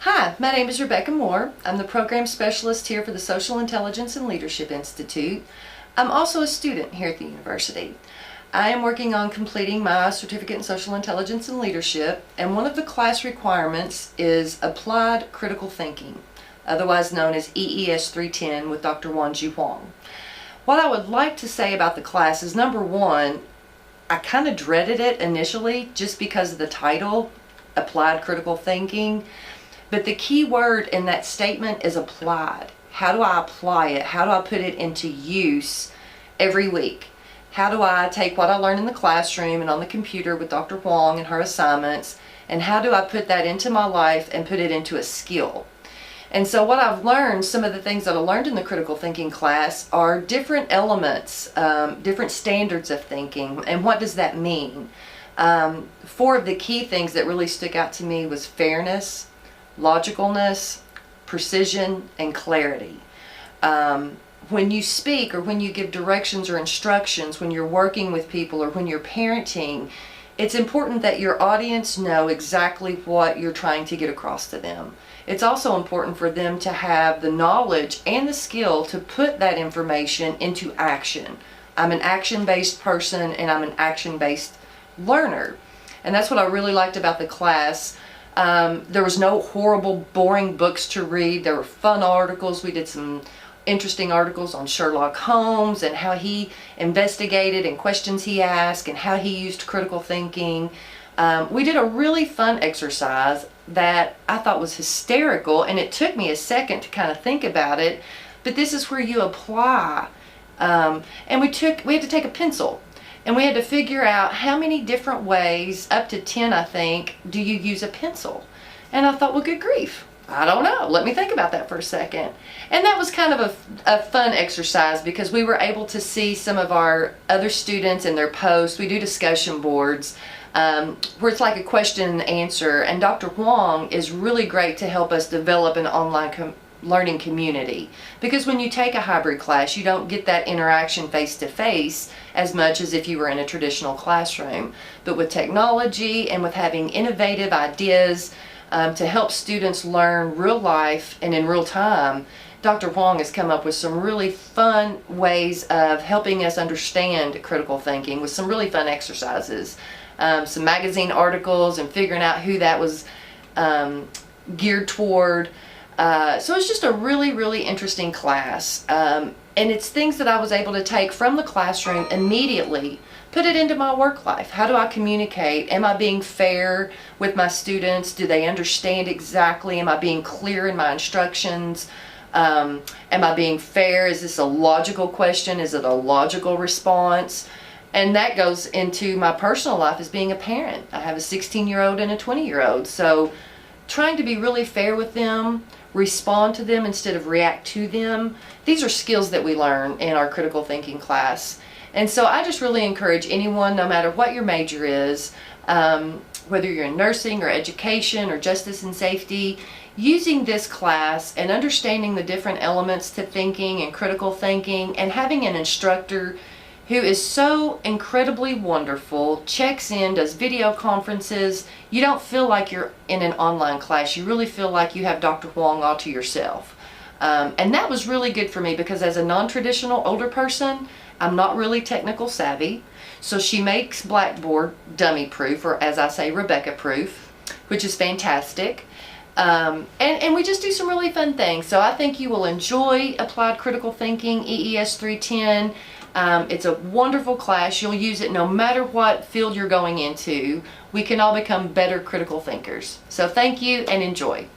Hi, my name is Rebecca Moore. I'm the program specialist here for the Social Intelligence and Leadership Institute. I'm also a student here at the university. I am working on completing my certificate in Social Intelligence and Leadership, and one of the class requirements is Applied Critical Thinking, otherwise known as EES310 with Dr. Wanju Huang. What I would like to say about the class is, number one, I kind of dreaded it initially just because of the title, Applied Critical Thinking. But the key word in that statement is applied. How do I apply it? How do I put it into use every week? How do I take what I learn in the classroom and on the computer with Dr. Huang and her assignments, and how do I put that into my life and put it into a skill? And so what I've learned, some of the things that I learned in the critical thinking class are different elements, different standards of thinking, and what does that mean? Four of the key things that really stuck out to me was fairness, logicalness, precision, and clarity. When you speak or when you give directions or instructions, when you're working with people or when you're parenting, it's important that your audience know exactly what you're trying to get across to them. It's also important for them to have the knowledge and the skill to put that information into action. I'm an action-based person and I'm an action-based learner. And that's what I really liked about the class. There was no horrible, boring books to read. There were fun articles. We did some interesting articles on Sherlock Holmes and how he investigated and questions he asked and how he used critical thinking. We did a really fun exercise that I thought was hysterical, and it took me a second to kind of think about it, but this is where you apply. And we had to take a pencil. And we had to figure out how many different ways, up to 10 I think, do you use a pencil? And I thought, well, good grief, I don't know. Let me think about that for a second. And that was kind of a fun exercise because we were able to see some of our other students in their posts. We do discussion boards where it's like a question and answer. And Dr. Huang is really great to help us develop an online learning community, because when you take a hybrid class you don't get that interaction face to face as much as if you were in a traditional classroom. But with technology and with having innovative ideas to help students learn real life and in real time, Dr. Huang has come up with some really fun ways of helping us understand critical thinking with some really fun exercises, some magazine articles and figuring out who that was geared toward. So it's just a really, really interesting class. And it's things that I was able to take from the classroom immediately, put it into my work life. How do I communicate? Am I being fair with my students? Do they understand exactly? Am I being clear in my instructions? Am I being fair? Is this a logical question? Is it a logical response? And that goes into my personal life as being a parent. I have a 16-year-old and a 20-year-old. So trying to be really fair with them, respond to them instead of react to them. These are skills that we learn in our critical thinking class. And so I just really encourage anyone, no matter what your major is, whether you're in nursing or education or justice and safety, using this class and understanding the different elements to thinking and critical thinking, and having an instructor who is so incredibly wonderful, checks in, does video conferences. You don't feel like you're in an online class. You really feel like you have Dr. Huang all to yourself. And that was really good for me because as a non-traditional older person, I'm not really technical savvy. So she makes Blackboard dummy proof, or as I say, Rebecca proof, which is fantastic. And we just do some really fun things. So I think you will enjoy Applied Critical Thinking, EES 310. It's a wonderful class. You'll use it no matter what field you're going into. We can all become better critical thinkers. So thank you and enjoy.